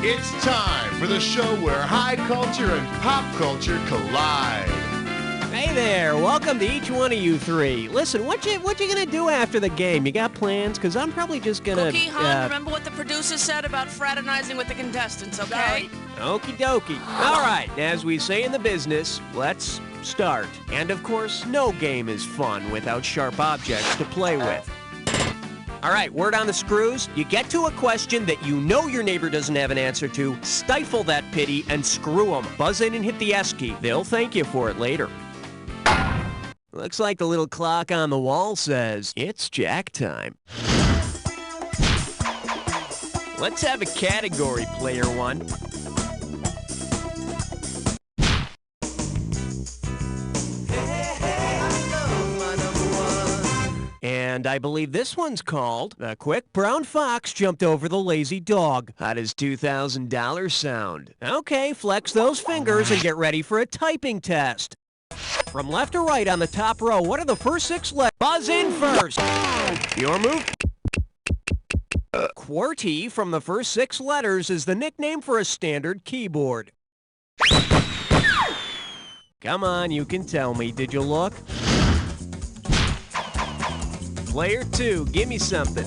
It's time for the show where high culture and pop culture collide. Hey there, welcome to each one of you three. Listen, what you gonna do after the game? You got plans? Because I'm probably just gonna... Cookie, hon, remember what the producer said about fraternizing with the contestants, okay? Okie dokie. All right, as we say in the business, let's start. And of course, no game is fun without sharp objects to play with. All right, word on the screws. You get to a question that you know your neighbor doesn't have an answer to, stifle that pity, and screw them. Buzz in and hit the S key. They'll thank you for it later. Looks like the little clock on the wall says it's Jack time. Let's have a category, player one. And I believe this one's called The Quick Brown Fox Jumped Over the Lazy Dog. How does $2,000 sound? Okay, flex those fingers and get ready for a typing test. From left to right on the top row, what are the first 6 letters? Buzz in first. Your move. QWERTY from the first 6 letters is the nickname for a standard keyboard. Come on, you can tell me. Did you look? Player 2, give me something.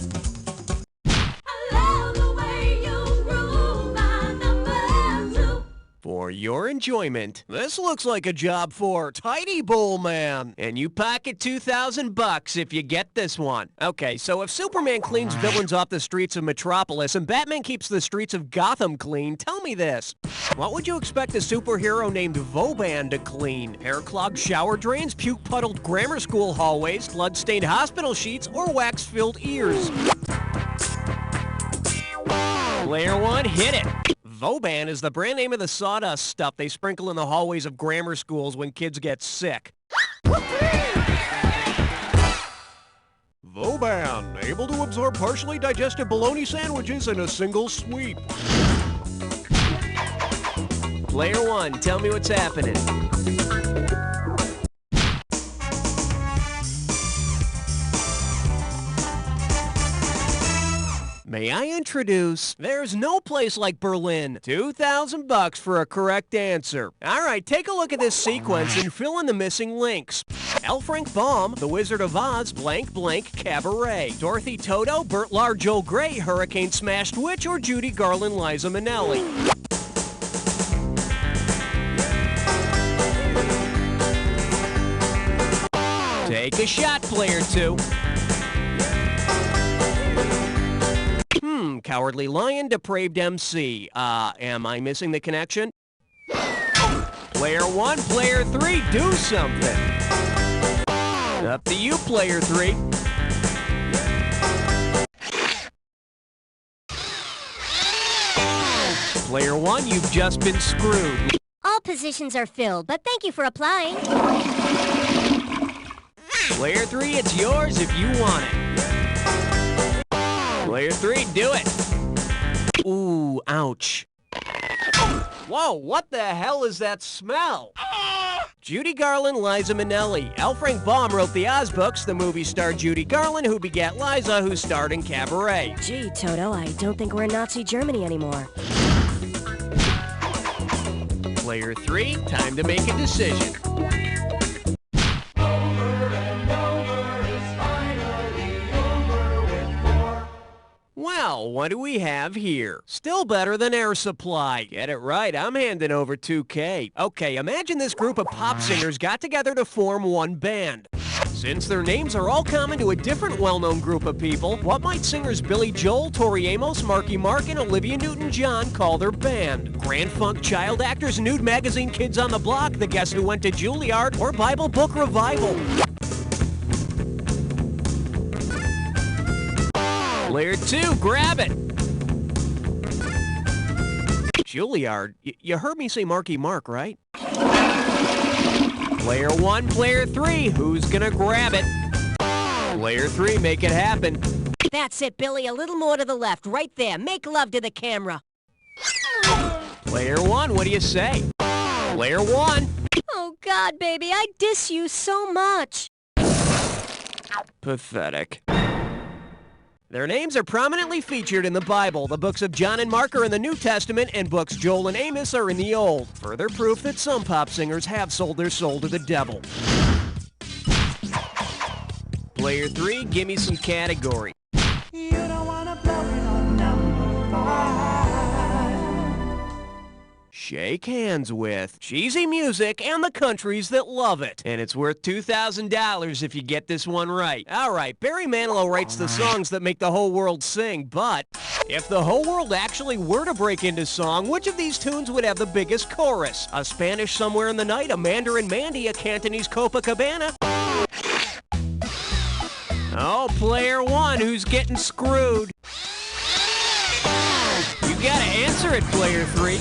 For your enjoyment, this looks like a job for Tidy Bowl Man. And you pocket $2,000 if you get this one. Okay, so if Superman cleans villains off the streets of Metropolis and Batman keeps the streets of Gotham clean, tell me this. What would you expect a superhero named Vauban to clean? Hair-clogged shower drains, puke-puddled grammar school hallways, blood-stained hospital sheets, or wax-filled ears? Player 1, hit it. Vauban is the brand name of the sawdust stuff they sprinkle in the hallways of grammar schools when kids get sick. Vauban, able to absorb partially digested bologna sandwiches in a single sweep. Player 1, tell me what's happening. May I introduce, there's no place like Berlin. $2,000 for a correct answer. All right, take a look at this sequence and fill in the missing links. L. Frank Baum, The Wizard of Oz, blank blank Cabaret. Dorothy Toto, Burt Lahr, Joe Gray, Hurricane Smashed Witch, or Judy Garland, Liza Minnelli. Take a shot, player 2. Cowardly Lion, Depraved MC. Am I missing the connection? Player 1, player 3, do something. Up to you, player 3. Player 1, you've just been screwed. All positions are filled, but thank you for applying. Player 3, it's yours if you want it. Player 3, do it. Ooh, ouch. Whoa, what the hell is that smell? Judy Garland, Liza Minnelli. L. Frank Baum wrote the Oz books. The movie starred Judy Garland, who begat Liza, who starred in Cabaret. Gee, Toto, I don't think we're in Nazi Germany anymore. Player 3, time to make a decision. Well, what do we have here? Still better than Air Supply. Get it right, I'm handing over $2K. Okay, imagine this group of pop singers got together to form one band. Since their names are all common to a different well-known group of people, what might singers Billy Joel, Tori Amos, Marky Mark, and Olivia Newton-John call their band? Grand Funk child actors, nude magazine kids on the block, the Guess Who Went to Juilliard, or Bible Book Revival? Player 2, grab it! Juilliard? You heard me say Marky Mark, right? Player 1, player 3, who's gonna grab it? Player 3, make it happen. That's it, Billy. A little more to the left. Right there. Make love to the camera. Player 1, what do you say? Player 1. Oh, God, baby. I diss you so much. Pathetic. Their names are prominently featured in the Bible. The books of John and Mark are in the New Testament, and books Joel and Amos are in the Old. Further proof that some pop singers have sold their soul to the devil. Player 3, give me some category. You don't wanna blow it on number 5. Shake hands with cheesy music and the countries that love it. And it's worth $2,000 if you get this one right. All right, Barry Manilow writes the songs that make the whole world sing, but if the whole world actually were to break into song, which of these tunes would have the biggest chorus? A Spanish Somewhere in the Night, a Mandarin Mandy, a Cantonese Copacabana? Oh, player 1, who's getting screwed? You gotta answer it, player 3.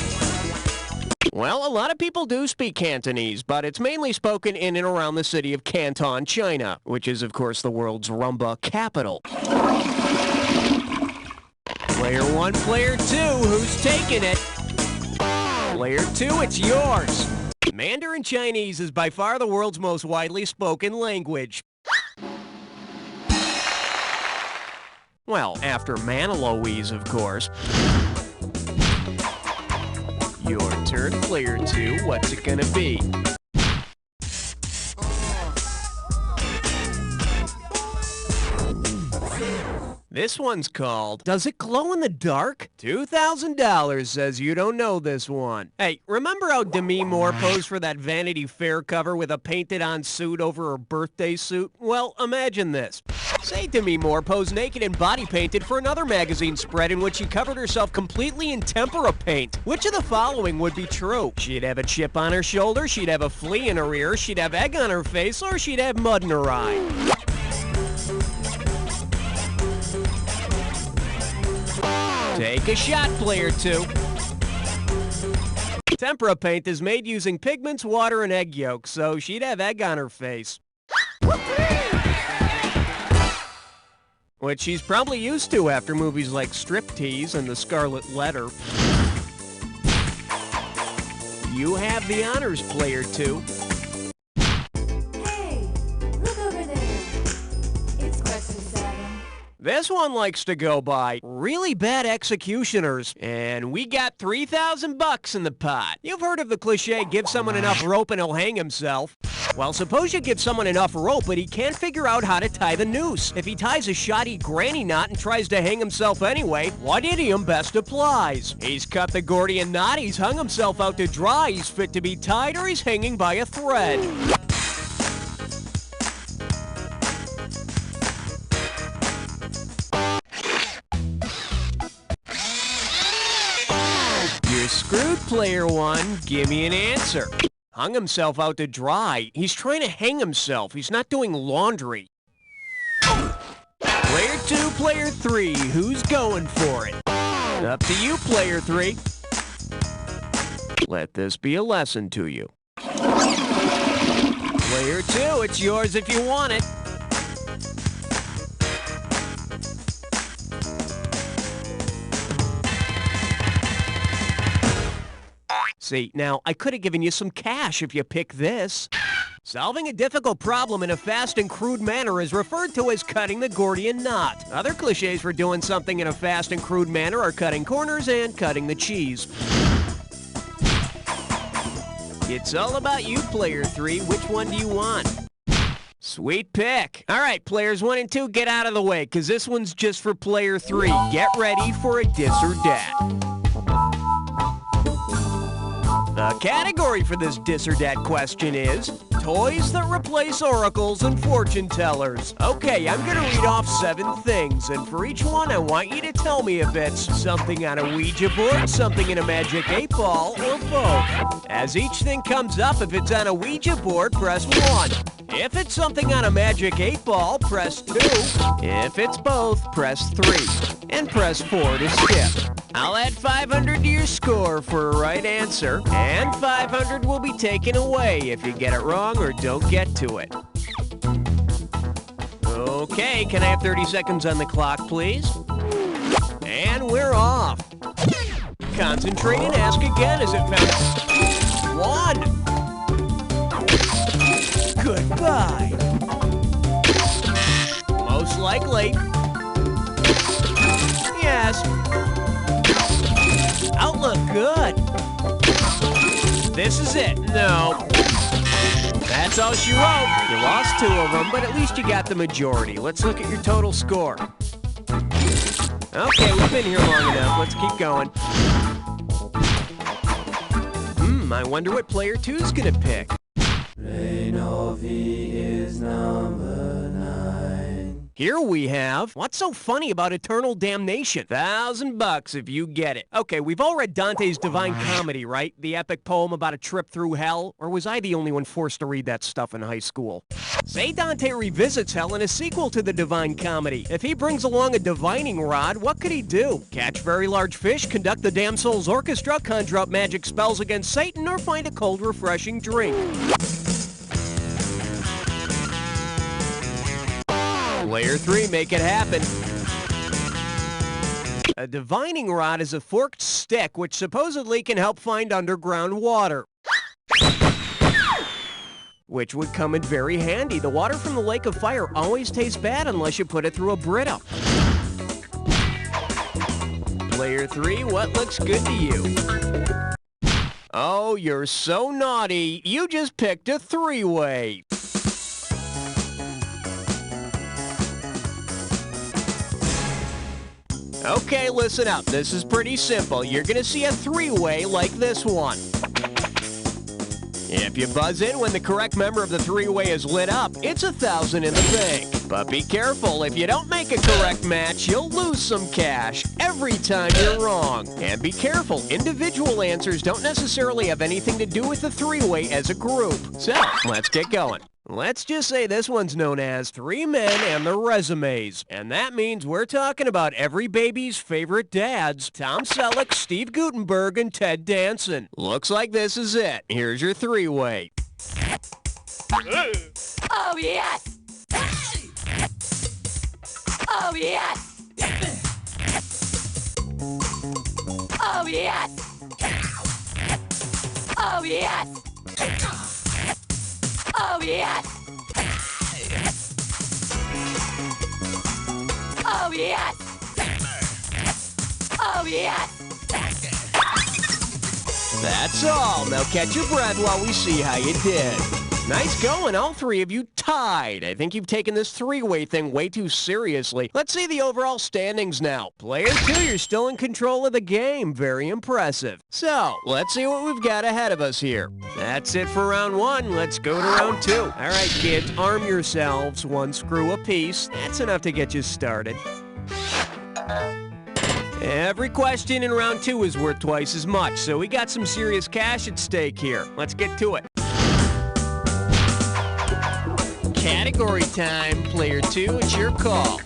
Well, a lot of people do speak Cantonese, but it's mainly spoken in and around the city of Canton, China, which is, of course, the world's rumba capital. Player 1, player 2, who's taking it? Player 2, it's yours. Mandarin Chinese is by far the world's most widely spoken language. Well, after Manilowese, of course. Your turn, player 2. What's it gonna be? This one's called, Does It Glow in the Dark? $2,000 says you don't know this one. Hey, remember how Demi Moore posed for that Vanity Fair cover with a painted-on suit over her birthday suit? Well, imagine this. Say Demi Moore posed naked and body-painted for another magazine spread in which she covered herself completely in tempera paint. Which of the following would be true? She'd have a chip on her shoulder, she'd have a flea in her ear, she'd have egg on her face, or she'd have mud in her eye. Take a shot, player 2. Tempera paint is made using pigments, water, and egg yolks, so she'd have egg on her face. Which she's probably used to after movies like Striptease and The Scarlet Letter. You have the honors, player 2. Hey, look over there. It's question 7. This one likes to go by really bad executioners, and we got $3,000 in the pot. You've heard of the cliche, give someone enough rope and he'll hang himself. Well, suppose you give someone enough rope, but he can't figure out how to tie the noose. If he ties a shoddy granny knot and tries to hang himself anyway, what idiom best applies? He's cut the Gordian knot, he's hung himself out to dry, he's fit to be tied, or he's hanging by a thread. You're screwed, player 1. Give me an answer. Hung himself out to dry. He's trying to hang himself. He's not doing laundry. Player 2, player 3. Who's going for it? Up to you, player 3. Let this be a lesson to you. Player 2, it's yours if you want it. See, now, I could have given you some cash if you pick this. Solving a difficult problem in a fast and crude manner is referred to as cutting the Gordian knot. Other cliches for doing something in a fast and crude manner are cutting corners and cutting the cheese. It's all about you, player 3. Which one do you want? Sweet pick. All right, players 1 and 2, get out of the way, because this one's just for player 3. Get ready for a dis or dat. The category for this dis or dat question is toys that replace oracles and fortune tellers. Okay, I'm gonna read off 7 things, and for each one I want you to tell me if it's something on a Ouija board, something in a magic 8-ball, or both. As each thing comes up, if it's on a Ouija board, press 1. If it's something on a magic 8-ball, press 2. If it's both, press 3. And press 4 to skip. I'll add 500 to your score for a right answer, and 500 will be taken away if you get it wrong or don't get to it. Okay, can I have 30 seconds on the clock, please? And we're off. Concentrate and ask again as it found 1. Goodbye. Most likely. Yes. Outlook good. This is it. No. That's all she wrote. You lost 2 of them, but at least you got the majority. Let's look at your total score. Okay, we've been here long enough. Let's keep going. I wonder what player 2's gonna pick. Here we have, what's so funny about eternal damnation? $1,000 if you get it. Okay, we've all read Dante's Divine Comedy, right? The epic poem about a trip through hell? Or was I the only one forced to read that stuff in high school? Say Dante revisits hell in a sequel to the Divine Comedy. If he brings along a divining rod, what could he do? Catch very large fish, conduct the Damsel's orchestra, conjure up magic spells against Satan, or find a cold, refreshing drink? Player 3, make it happen. A divining rod is a forked stick which supposedly can help find underground water. Which would come in very handy. The water from the Lake of Fire always tastes bad unless you put it through a Brita. Player 3, what looks good to you? Oh, you're so naughty. You just picked a 3-way. Okay, listen up. This is pretty simple. You're gonna see a 3-way like this one. If you buzz in when the correct member of the 3-way is lit up, it's $1,000 in the bank. But be careful, if you don't make a correct match, you'll lose some cash every time you're wrong. And be careful, individual answers don't necessarily have anything to do with the 3-way as a group. So, let's get going. Let's just say this one's known as 3 Men and Their Resumes. And that means we're talking about every baby's favorite dads, Tom Selleck, Steve Guttenberg, and Ted Danson. Looks like this is it. Here's your 3-way. Oh, yes! Oh, yes! Oh, yes! Oh, yes! Oh, yes! Oh, yes! Oh, yes! That's all. Now catch your breath while we see how you did. Nice going, all 3 of you tied. I think you've taken this 3-way thing way too seriously. Let's see the overall standings now. Player 2, you're still in control of the game. Very impressive. So, let's see what we've got ahead of us here. That's it for round 1. Let's go to round 2. All right, kids, arm yourselves. 1 screw apiece. That's enough to get you started. Every question in round 2 is worth twice as much, so we got some serious cash at stake here. Let's get to it. Category time. Player 2, it's your call.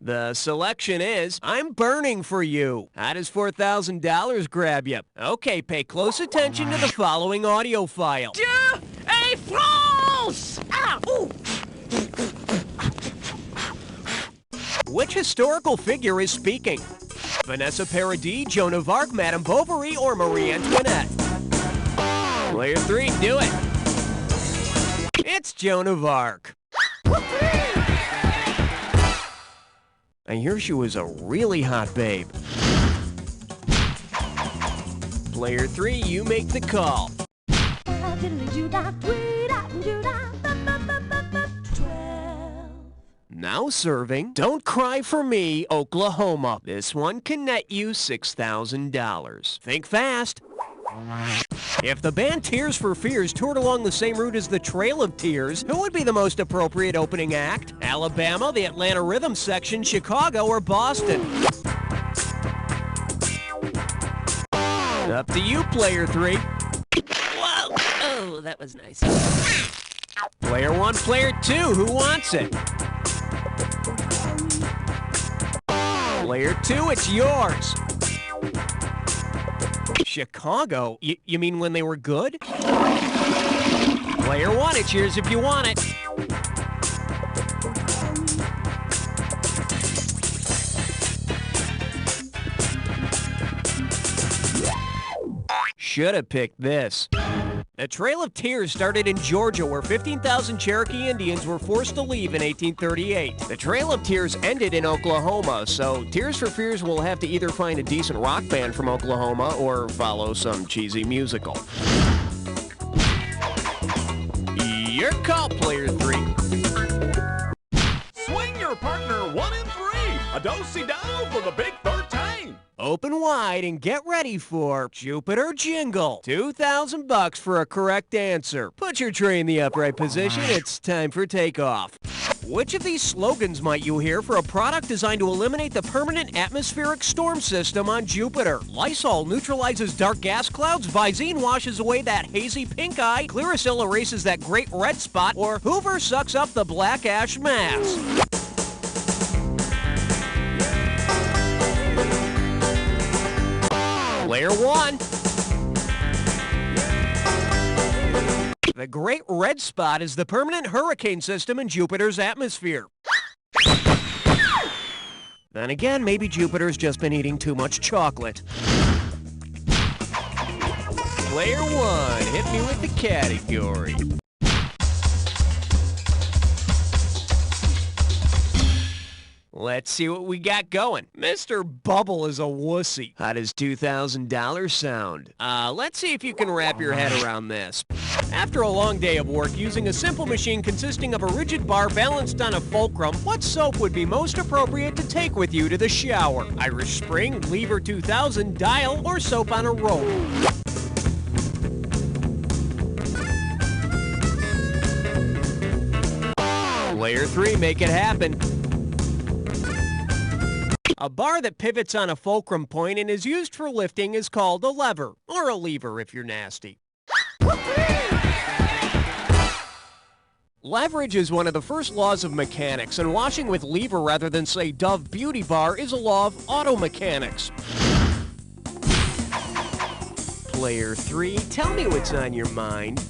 The selection is, I'm burning for you. How does $4,000 grab you? Okay, pay close attention to the following audio file. Dieu et France! Ah, ooh. Which historical figure is speaking? Vanessa Paradis, Joan of Arc, Madame Bovary, or Marie Antoinette? Player 3, do it. It's Joan of Arc. I hear she was a really hot babe. Player 3, you make the call. 12. Now serving Don't Cry for Me, Oklahoma. This one can net you $6,000. Think fast. If the band Tears for Fears toured along the same route as the Trail of Tears, who would be the most appropriate opening act? Alabama, the Atlanta Rhythm Section, Chicago, or Boston? Up to you, Player 3. Whoa! Oh, that was nice. Player 1, Player 2, who wants it? Player 2, it's yours. Chicago? You mean when they were good? Player 1, it's yours if you want it. Should have picked this. The Trail of Tears started in Georgia, where 15,000 Cherokee Indians were forced to leave in 1838. The Trail of Tears ended in Oklahoma, so Tears for Fears will have to either find a decent rock band from Oklahoma or follow some cheesy musical. Your call, player 3. Swing your partner 1 and 3. A do-si-do for the big 13. Open wide and get ready for Jupiter Jingle. $2,000 for a correct answer. Put your tray in the upright position. It's time for takeoff. Which of these slogans might you hear for a product designed to eliminate the permanent atmospheric storm system on Jupiter? Lysol neutralizes dark gas clouds, Visine washes away that hazy pink eye, Clearasil erases that great red spot, or Hoover sucks up the black ash mass. Player 1. The Great Red Spot is the permanent hurricane system in Jupiter's atmosphere. Then again, maybe Jupiter's just been eating too much chocolate. Player 1, hit me with the category. Let's see what we got going. Mr. Bubble is a wussy. How does $2,000 sound? Let's see if you can wrap your head around this. After a long day of work using a simple machine consisting of a rigid bar balanced on a fulcrum, what soap would be most appropriate to take with you to the shower? Irish Spring, Lever 2000, Dial, or soap on a rope? Player 3, make it happen. A bar that pivots on a fulcrum point and is used for lifting is called a lever, or a lever if you're nasty. Leverage is one of the first laws of mechanics, and washing with lever rather than, say, Dove Beauty Bar is a law of auto mechanics. Player 3, tell me what's on your mind.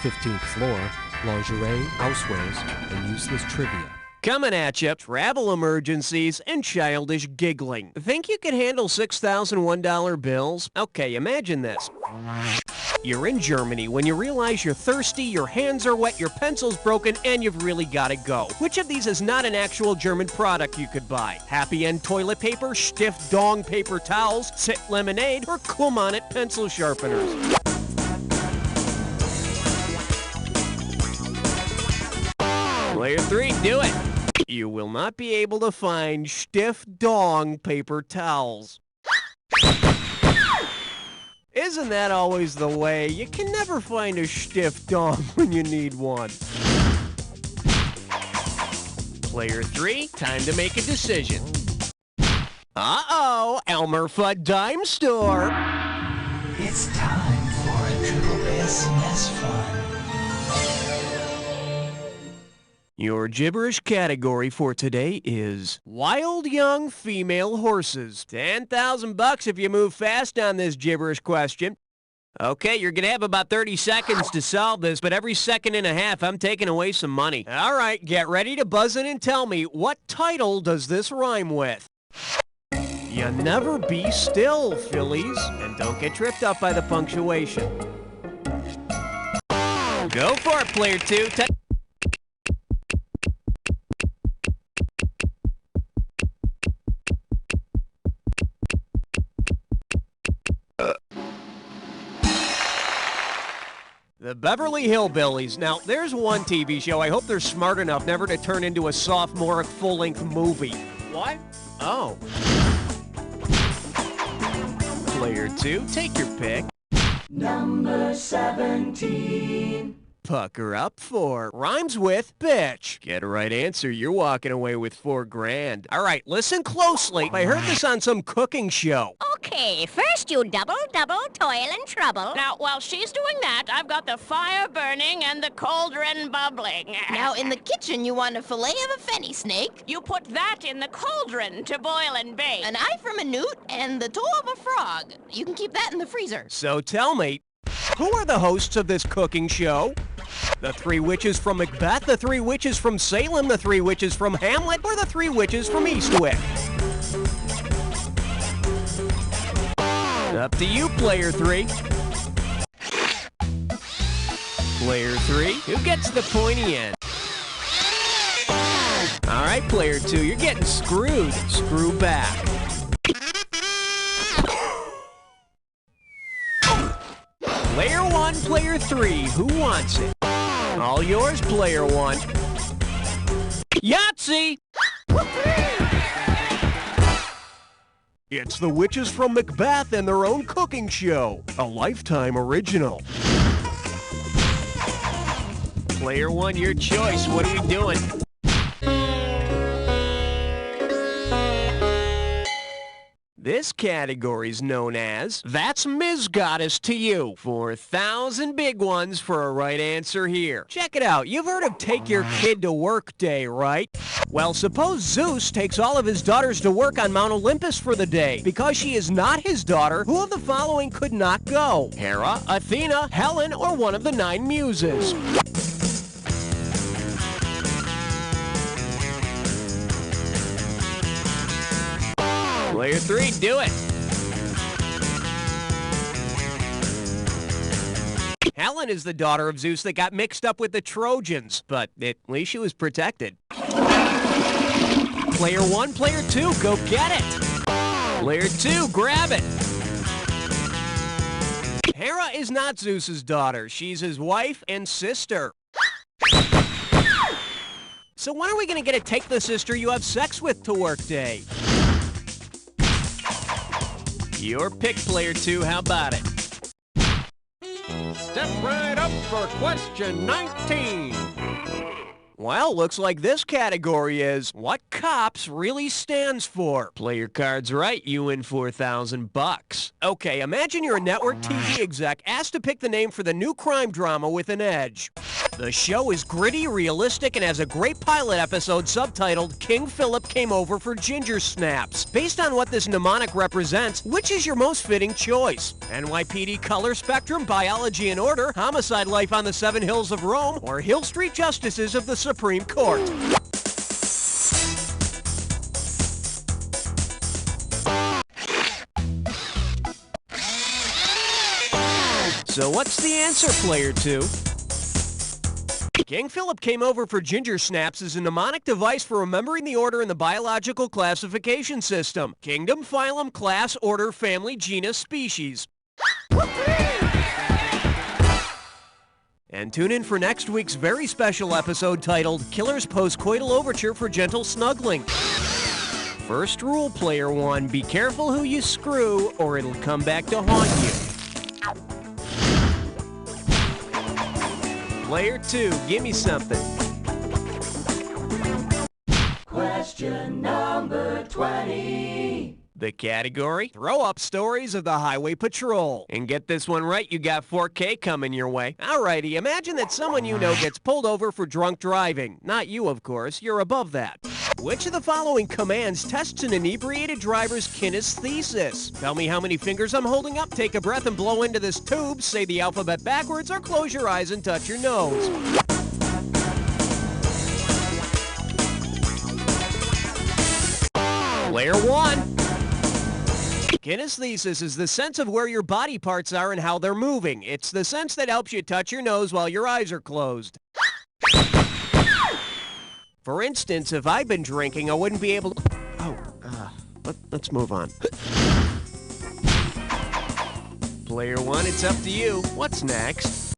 15th floor, lingerie, housewares, and useless trivia. Coming at you, travel emergencies and childish giggling. Think you could handle $6,001 bills? Okay, imagine this. You're in Germany when you realize you're thirsty, your hands are wet, your pencil's broken, and you've really got to go. Which of these is not an actual German product you could buy? Happy End toilet paper, Stiff Dong paper towels, Sit lemonade, or Cum on it pencil sharpeners? Player 3, do it. You will not be able to find Stiff Dong paper towels. Isn't that always the way? You can never find a stiff dong when you need one. Player 3, time to make a decision. Uh-oh, Elmer Fudd Dime Store. It's time for a triple SMS fun. Your gibberish category for today is wild young female horses. $10,000 if you move fast on this gibberish question. Okay, you're gonna have about 30 seconds to solve this, but every second and a half, I'm taking away some money. All right, get ready to buzz in and tell me, what title does this rhyme with? You never be still, fillies, and don't get tripped up by the punctuation. Go for it, player 2. The Beverly Hillbillies. Now, there's one TV show I hope they're smart enough never to turn into a sophomoric full-length movie. What? Oh. Player 2, take your pick. Number 17. Pucker up for rhymes with bitch. Get a right answer, you're walking away with $4,000. All right, listen closely. I heard this on some cooking show. Okay, first you double, toil and trouble. Now, while she's doing that, I've got the fire burning and the cauldron bubbling. Now, in the kitchen, you want a fillet of a fenny snake, You put that in the cauldron to boil and bake. an eye from a newt, and the toe of a frog. You can keep that in the freezer. So tell me, who are the hosts of this cooking show? The three witches from Macbeth, the three witches from Salem, the three witches from Hamlet, or the three witches from Eastwick? Up to you, player 3. Player 3, who gets the pointy end? All right, player 2, you're getting screwed. Screw back. Player 1, player 3, who wants it? All yours, player 1. Yahtzee! It's the witches from Macbeth and their own cooking show. A Lifetime original. Player 1, your choice. What are we doing? This category is known as That's Ms. Goddess to You. 4,000 big ones for a right answer here. Check it out. You've heard of Take Your Kid to Work Day, right? Well, suppose Zeus takes all of his daughters to work on Mount Olympus for the day. Because she is not his daughter, who of the following could not go? Hera, Athena, Helen, or one of the 9 muses? Player 3, do it. Helen is the daughter of Zeus that got mixed up with the Trojans, but at least she was protected. Player 1, player 2, go get it. Player 2, grab it. Hera is not Zeus's daughter. She's his wife and sister. So when are we going to get a Take the Sister You Have Sex With to Work Day? Your pick, player 2. How about it? Step right up for question 19. Well, looks like this category is what COPS really stands for. Play your cards right, you win $4,000. Okay, imagine you're a network TV exec asked to pick the name for the new crime drama with an edge. The show is gritty, realistic, and has a great pilot episode subtitled King Philip Came Over for Ginger Snaps. Based on what this mnemonic represents, which is your most fitting choice? NYPD Color Spectrum, Biology and Order, Homicide Life on the Seven Hills of Rome, or Hill Street Justices of the Supreme Court? So what's the answer, player 2? King Philip Came Over for Ginger Snaps is a mnemonic device for remembering the order in the biological classification system. Kingdom, phylum, class, order, family, genus, species. And tune in for next week's very special episode titled Killer's Postcoital Overture for Gentle Snuggling. First rule, player 1, be careful who you screw or it'll come back to haunt you. Player 2, give me something. Question number 20. The category, throw up stories of the Highway Patrol. And get this one right, you got 4K coming your way. Alrighty, imagine that someone you know gets pulled over for drunk driving. Not you, of course, you're above that. Which of the following commands tests an inebriated driver's kinesthesis? Tell me how many fingers I'm holding up, take a breath and blow into this tube, say the alphabet backwards, or close your eyes and touch your nose. Player 1. Kinesthesis is the sense of where your body parts are and how they're moving. It's the sense that helps you touch your nose while your eyes are closed. For instance, if I'd been drinking, I wouldn't be able to... let's move on. Player 1, it's up to you. What's next?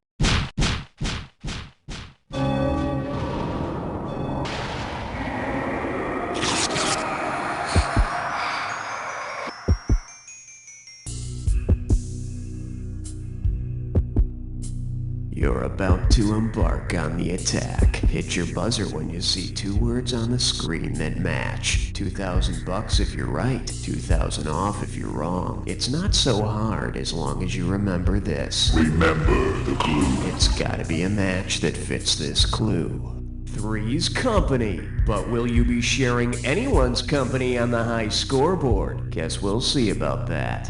You're about to embark on the attack. Hit your buzzer when you see 2 words on the screen that match. $2,000 if you're right, 2,000 off if you're wrong. It's not so hard as long as you remember this. Remember the clue. It's gotta be a match that fits this clue. 3's company. But will you be sharing anyone's company on the high scoreboard? Guess we'll see about that.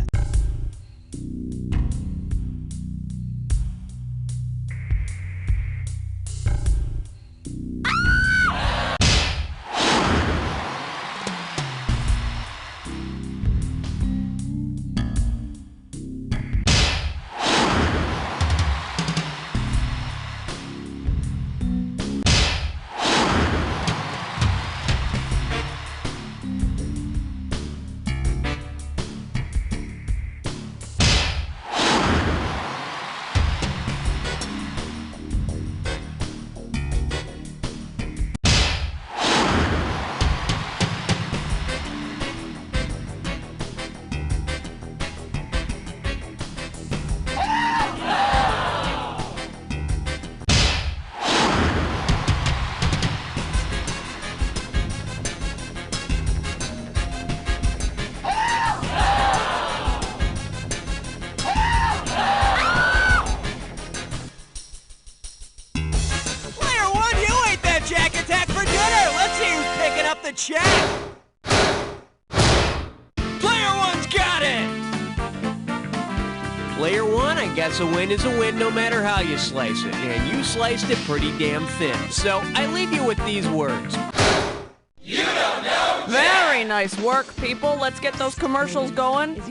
up the chat. Player one's got it. Player one, I guess a win is a win no matter how you slice it. And you sliced it pretty damn thin. So I leave you with these words. Very nice work, people. Let's get those commercials going.